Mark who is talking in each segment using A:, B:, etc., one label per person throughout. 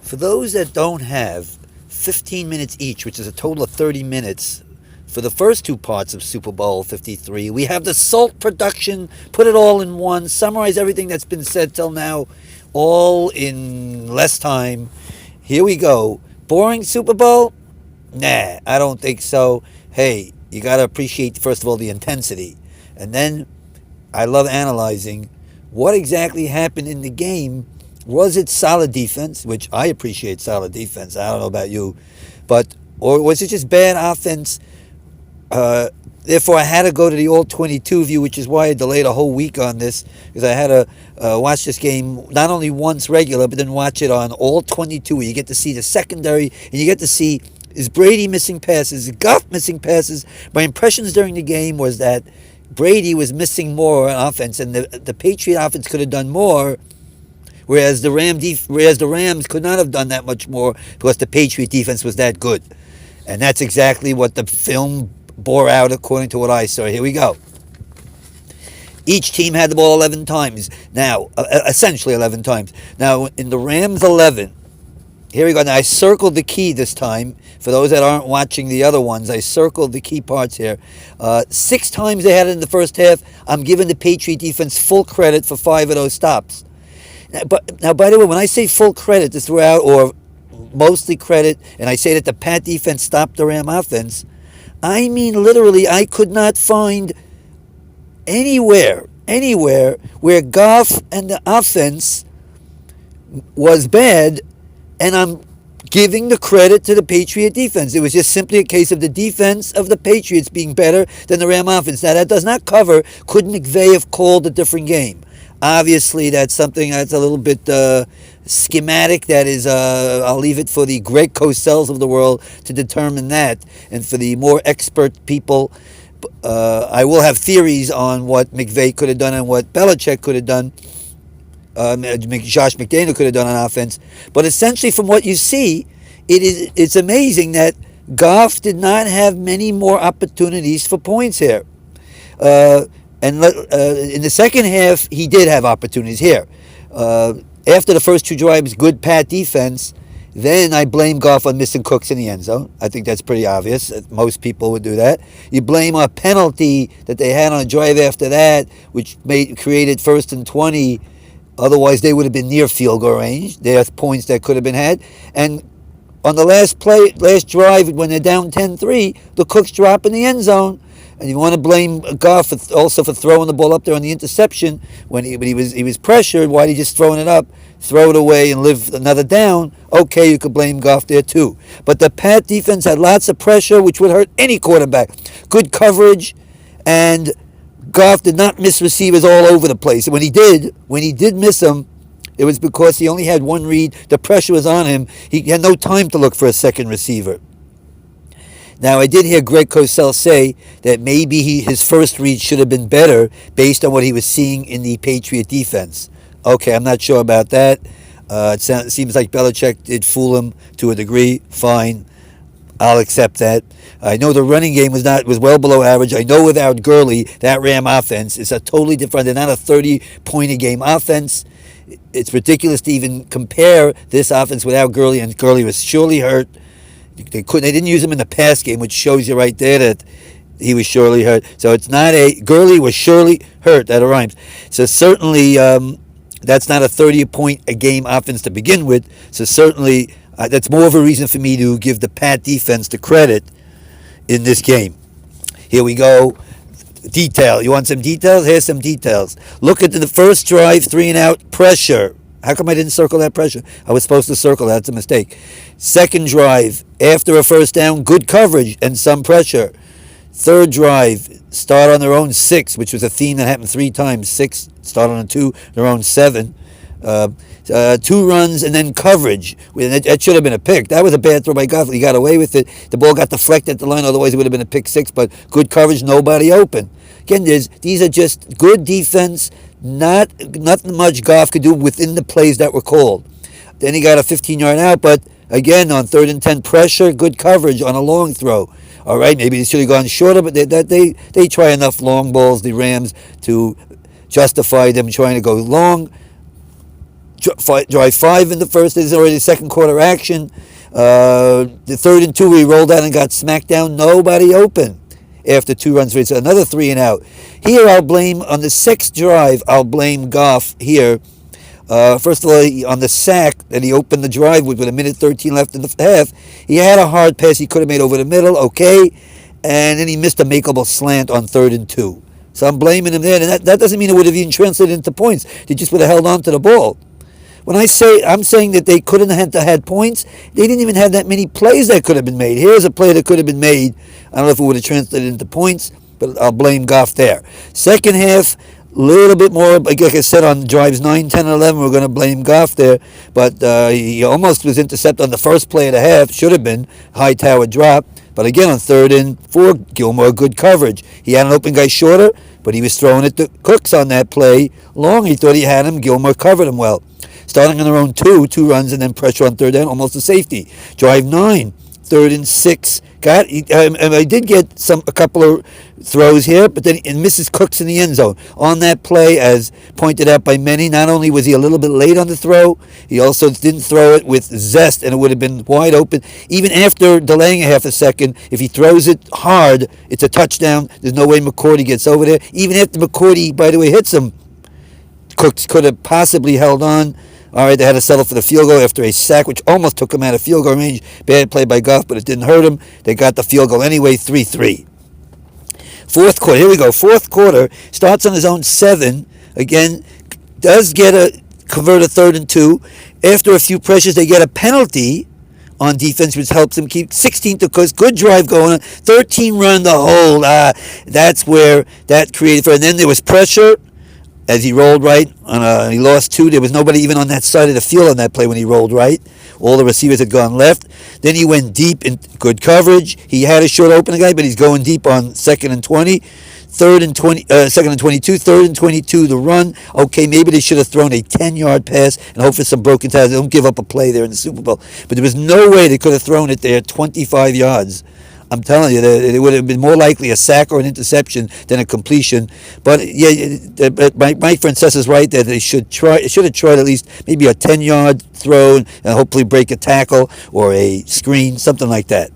A: For those that don't have 15 minutes each, which is a total of 30 minutes for the first two parts of Super Bowl 53, we have the S.A.L.T production, put it all in one, summarize everything that's been said till now, all in less time. Here we go. Boring Super Bowl? Nah, I don't think so. Hey, you got to appreciate, first of all, the intensity. And then I love analyzing what exactly happened in the game. Was it solid defense, which I appreciate solid defense. I don't know about you. Or was it just bad offense? Therefore, I had to go to the all 22 view, which is why I delayed a whole week on this, because I had to watch this game not only once regular, but then watch it on all 22, where you get to see the secondary, and you get to see, is Brady missing passes, is Goff missing passes. My impressions during the game was that Brady was missing more on offense, and the Patriot offense could have done more, whereas the Rams could not have done that much more because the Patriot defense was that good. And that's exactly what the film bore out according to what I saw. Here we go. Each team had the ball 11 times. Now, essentially 11 times. Now, in the Rams 11, here we go. Now, I circled the key this time. For those that aren't watching the other ones, I circled the key parts here. 6 times they had it in the first half. I'm giving the Patriot defense full credit for 5 of those stops. Now, by the way, when I say full credit to throughout, or mostly credit, and I say that the Pat defense stopped the Ram offense, I mean literally I could not find anywhere where Goff and the offense was bad, and I'm giving the credit to the Patriot defense. It was just simply a case of the defense of the Patriots being better than the Ram offense. Now, that does not cover, could McVay have called a different game? Obviously, that's something that's a little bit schematic. That is, I'll leave it for the Greg Coselles of the world to determine that. And for the more expert people, I will have theories on what McVay could have done and what Belichick could have done. Josh McDaniel could have done on offense. But essentially, from what you see, it's amazing that Goff did not have many more opportunities for points here. And in the second half, he did have opportunities here. After the first 2 drives, good Pat defense, then I blame Goff on missing Cooks in the end zone. I think that's pretty obvious. Most people would do that. You blame a penalty that they had on a drive after that, which created 1st and 20. Otherwise, they would have been near field goal range. There's points that could have been had. And on the last drive, when they're down 10-3, the Cooks drop in the end zone. And you want to blame Goff also for throwing the ball up there on the interception when he was pressured. Why did he just throwing it up, throw it away, and live another down? Okay, you could blame Goff there too. But the Pat defense had lots of pressure, which would hurt any quarterback. Good coverage, and Goff did not miss receivers all over the place. And when he did miss them, it was because he only had one read. The pressure was on him. He had no time to look for a second receiver. Now, I did hear Greg Cosell say that maybe his first read should have been better based on what he was seeing in the Patriot defense. Okay, I'm not sure about that. It seems like Belichick did fool him to a degree. Fine, I'll accept that. I know the running game was well below average. I know without Gurley, that Ram offense is a totally different. They're not a 30-point-a-game offense. It's ridiculous to even compare this offense without Gurley, and Gurley was surely hurt. They didn't use him in the pass game, which shows you right there that he was surely hurt. So it's not Gurley was surely hurt. That rhymes. So certainly that's not a 30-point-a-game offense to begin with. So certainly that's more of a reason for me to give the Pat defense the credit in this game. Here we go. Detail. You want some details? Here's some details. Look at the first drive, 3-and-out pressure. How come I didn't circle that pressure? I was supposed to circle that. That's a mistake. Second drive, after a first down, good coverage and some pressure. Third drive, start on their own 6, which was a theme that happened 3 times. 6, start on a 2, their own 7. 2 runs and then coverage. That should have been a pick. That was a bad throw by Goff. He got away with it. The ball got deflected at the line. Otherwise, it would have been a pick 6. But good coverage, nobody open. Again, these are just good defense. Not much Goff could do within the plays that were called. Then he got a 15-yard out, but again, on 3rd and 10, pressure, good coverage on a long throw. All right, maybe they should have gone shorter, but they try enough long balls, the Rams, to justify them trying to go long. drive 5 in the first. There's already second quarter action. The 3rd and 2, he rolled out and got smacked down. Nobody open after 2 runs. So another 3 and out. Here I'll blame, on the 6th drive, I'll blame Goff here. First of all, on the sack that he opened the drive with a minute 13 left in the half, he had a hard pass he could have made over the middle, okay, and then he missed a makeable slant on 3rd and 2. So I'm blaming him there, and that doesn't mean it would have even translated into points. They just would have held on to the ball. When I'm saying that they couldn't have had points, they didn't even have that many plays that could have been made. Here's a play that could have been made. I don't know if it would have translated into points, but I'll blame Goff there. Second half, a little bit more, like I said, on drives 9, 10, and 11, we're going to blame Goff there. But he almost was intercepted on the first play of the half. Should have been. High tower drop. But again, on 3rd and 4, Gilmore, good coverage. He had an open guy shorter, but he was throwing it to Cooks on that play long. He thought he had him. Gilmore covered him well. Starting on their own 2 runs, and then pressure on 3rd down, almost a safety. Drive 9, 3rd and 6. I did get a couple of throws here, but then it misses Cooks in the end zone. On that play, as pointed out by many, not only was he a little bit late on the throw, he also didn't throw it with zest, and it would have been wide open. Even after delaying a half a second, if he throws it hard, it's a touchdown. There's no way McCourty gets over there. Even after McCourty, by the way, hits him, Cooks could have possibly held on. All right, they had to settle for the field goal after a sack, which almost took him out of field goal range. Bad play by Goff, but it didn't hurt him. They got the field goal anyway, 3-3. Fourth quarter, here we go. Fourth quarter, starts on his own 7. Again, does get a converted 3rd and 2. After a few pressures, they get a penalty on defense, which helps them keep 16 to Cooks. Good drive going on. 13 run the hold. That's where that created for. And then there was pressure. As he rolled right, he lost 2. There was nobody even on that side of the field on that play when he rolled right. All the receivers had gone left. Then he went deep in good coverage. He had a short open guy, but he's going deep on 2nd and 20. 2nd and 22, 3rd and 22, the run. Okay, maybe they should have thrown a 10-yard pass and hope for some broken tackles. They don't give up a play there in the Super Bowl. But there was no way they could have thrown it there 25 yards. I'm telling you, it would have been more likely a sack or an interception than a completion. But yeah, Mike Francesa is right that they should have tried at least maybe a 10-yard throw and hopefully break a tackle or a screen, something like that.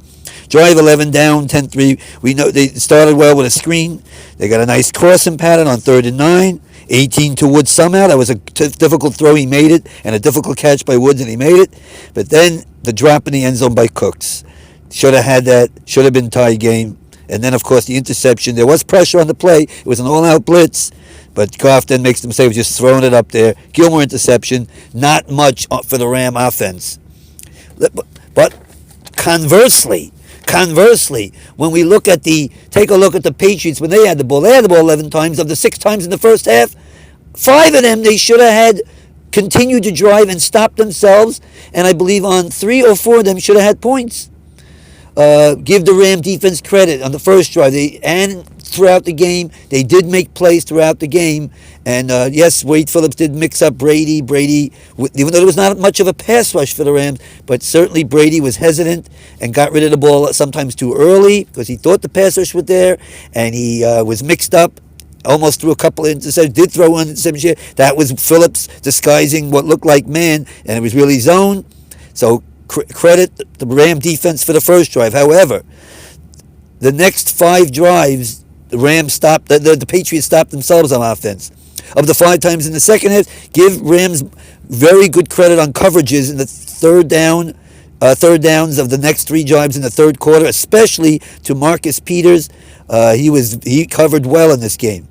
A: Drive 11 down, 10-3. We know they started well with a screen. They got a nice crossing pattern on 3rd and 9. 18 to Woods somehow. That was a difficult throw. He made it, and a difficult catch by Woods, and he made it. But then the drop in the end zone by Cooks. Should have had that. Should have been tie game. And then, of course, the interception. There was pressure on the play. It was an all-out blitz. But Goff then makes the mistake of just throwing it up there. Gilmore interception. Not much for the Ram offense. But conversely, when we take a look at the Patriots, when they had the ball 11 times. Of the 6 times in the first half, 5 of them they should have had continued to drive and stop themselves. And I believe on 3 or 4 of them should have had points. Give the Ram defense credit on the first drive. And throughout the game, they did make plays throughout the game. And yes, Wade Phillips did mix up Brady. Brady, even though there was not much of a pass rush for the Rams, but certainly Brady was hesitant and got rid of the ball sometimes too early because he thought the pass rush was there, and he was mixed up. Almost threw a couple of interceptions, did throw one interception. That was Phillips disguising what looked like man, and it was really zone. So credit the Ram defense for the first drive. However, the next 5 drives, the Rams stopped. The Patriots stopped themselves on offense. Of the 5 times in the second half, give Rams very good credit on coverages in the third downs of the next 3 drives in the third quarter, especially to Marcus Peters. He covered well in this game.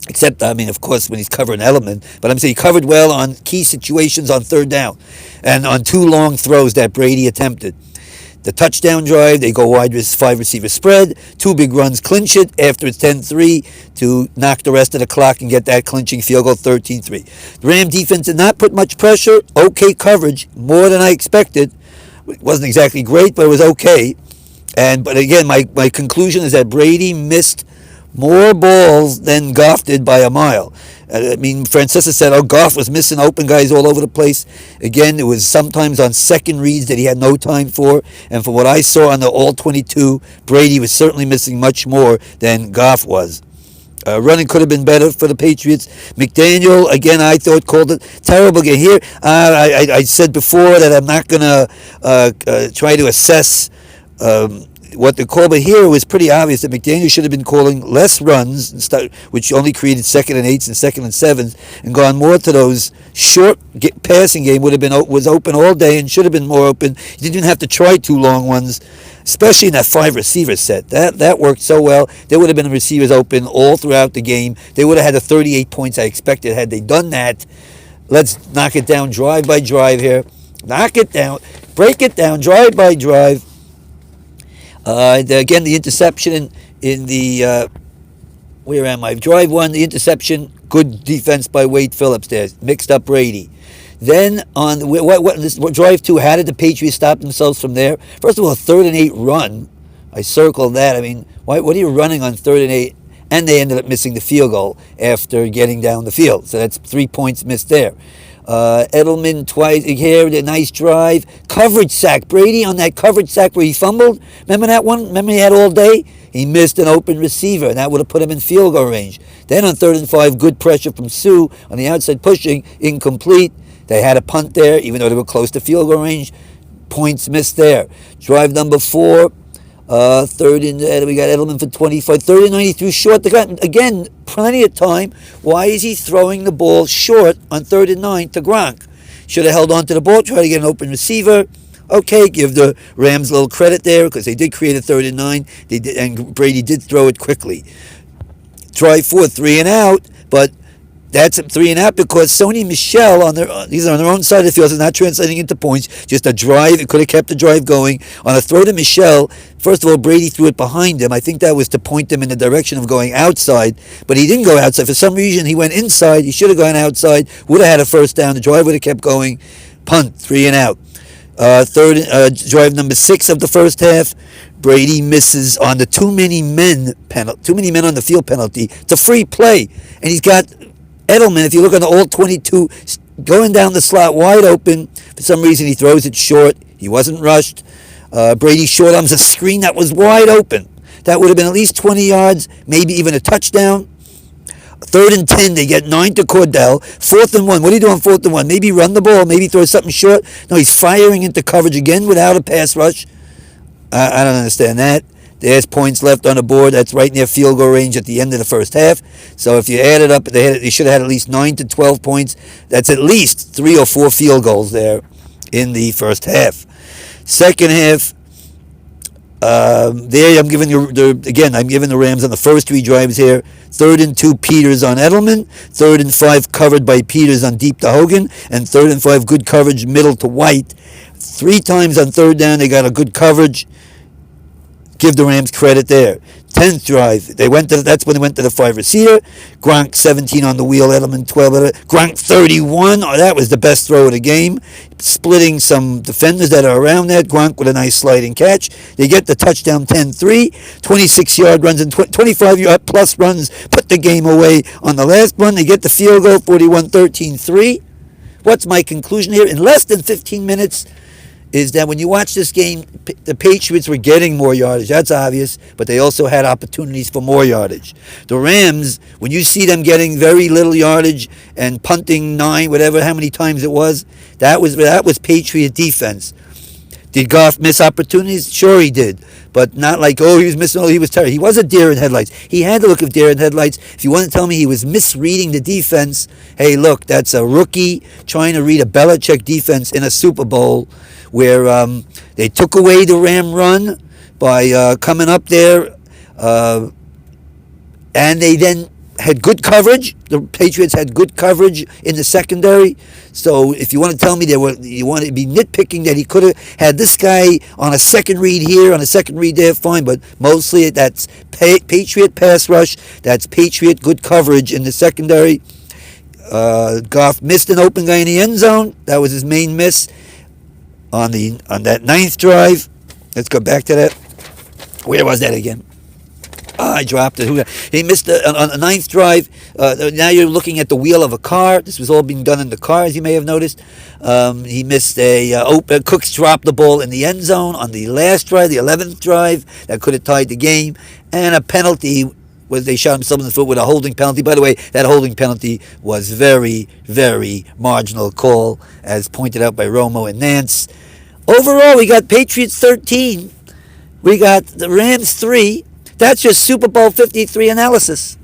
A: Except, I mean, of course, when he's covering element. But I'm saying he covered well on key situations on 3rd down and on 2 long throws that Brady attempted. The touchdown drive, they go wide 5 receiver spread. 2 big runs clinch it after it's 10-3 to knock the rest of the clock and get that clinching field goal 13-3. The Ram defense did not put much pressure. Okay coverage, more than I expected. It wasn't exactly great, but it was okay. But again, my conclusion is that Brady missed more balls than Goff did by a mile. I mean, Francesa said, Goff was missing open guys all over the place. Again, it was sometimes on second reads that he had no time for. And from what I saw on the all-22, Brady was certainly missing much more than Goff was. Running could have been better for the Patriots. McDaniel, again, I thought called it terrible game. Here, I said before that I'm not going to try to assess what the call, but here it was pretty obvious that McDaniel should have been calling less runs, which only created 2nd and 8s and 2nd and 7s, and gone more to those short passing game. Was open all day and should have been more open. You didn't even have to try 2 long ones, especially in that 5 receiver set. That worked so well. There would have been receivers open all throughout the game. They would have had the 38 points I expected had they done that. Let's knock it down drive by drive here. Knock it down, break it down drive by drive. Again, the interception in the where am I? Drive 1, the interception, good defense by Wade Phillips there, mixed up Brady. Then on drive 2, how did the Patriots stop themselves from there? First of all, a 3rd and 8 run. I circled that. I mean, what are you running on 3rd and 8? And they ended up missing the field goal after getting down the field. So that's 3 points missed there. Edelman twice here, the nice drive. Coverage sack. Brady on that coverage sack where he fumbled. Remember that one? Remember he had all day? He missed an open receiver, and that would have put him in field goal range. Then on 3rd and 5, good pressure from Sue on the outside pushing, incomplete. They had a punt there, even though they were close to field goal range. Points missed there. Drive number 4. Third and we got Edelman for 25. 3rd and 9, he threw short. Again, plenty of time. Why is he throwing the ball short on 3rd and 9 to Gronk? Should have held on to the ball, try to get an open receiver. Okay, give the Rams a little credit there because they did create a 3rd and 9. They did, and Brady did throw it quickly. Try 4, 3 and out, but that's a 3 and out because Sony Michel these are on their own side of the field. It's not translating into points. Just a drive. It could have kept the drive going. On a throw to Michel, first of all, Brady threw it behind him. I think that was to point him in the direction of going outside, but he didn't go outside. For some reason, he went inside. He should have gone outside. Would have had a first down. The drive would have kept going. Punt, 3 and out. Drive number 6 of the first half. Brady misses on the too many men on the field penalty. It's a free play, and he's got Edelman, if you look on the all 22, going down the slot wide open. For some reason, he throws it short. He wasn't rushed. Brady short arms a screen that was wide open. That would have been at least 20 yards, maybe even a touchdown. 3rd and 10, they get 9 to Cordell. 4th and 1, what do you do on 4th and 1? Maybe run the ball, maybe throw something short. No, he's firing into coverage again without a pass rush. I don't understand that. There's points left on the board. That's right near field goal range at the end of the first half. So if you add it up, they should have had at least 9 to 12 points. That's at least 3 or 4 field goals there in the first half. Second half, there I'm giving the Rams on the first 3 drives here. 3rd and 2, Peters on Edelman. 3rd and 5, covered by Peters on deep to Hogan. And 3rd and 5, good coverage middle to White. 3 times on 3rd down, they got a good coverage. Give the Rams credit there. 10th drive, that's when they went to the 5 receiver. Gronk 17 on the wheel, Edelman 12. Gronk 31, that was the best throw of the game. Splitting some defenders that are around that. Gronk with a nice sliding catch. They get the touchdown 10-3. 26-yard runs and 25-yard plus runs put the game away on the last one. They get the field goal 41-13-3. What's my conclusion here? In less than 15 minutes, is that when you watch this game, the Patriots were getting more yardage. That's obvious, but they also had opportunities for more yardage. The Rams, when you see them getting very little yardage and punting 9, whatever, how many times it was, that was Patriot defense. Did Goff miss opportunities? Sure he did. But not like, he was missing, he was terrible. He was a deer in headlights. He had the look of deer in headlights. If you want to tell me he was misreading the defense, hey, look, that's a rookie trying to read a Belichick defense in a Super Bowl where they took away the Ram run by coming up there, and they then had good coverage. The Patriots had good coverage in the secondary. So if you want to tell me you want to be nitpicking that he could have had this guy on a second read here, on a second read there, fine. But mostly that's Patriot pass rush. That's Patriot good coverage in the secondary. Goff missed an open guy in the end zone. That was his main miss on that 9th drive. Let's go back to that. Where was that again? I dropped it. He missed on the 9th drive. Now you're looking at the wheel of a car. This was all being done in the car, as you may have noticed. He missed Cooks dropped the ball in the end zone on the last drive, the 11th drive. That could have tied the game. And a penalty where they shot himself in the foot with a holding penalty. By the way, that holding penalty was very, very marginal call, as pointed out by Romo and Nance. Overall, we got Patriots 13. We got the Rams 3. That's your Super Bowl 53 analysis.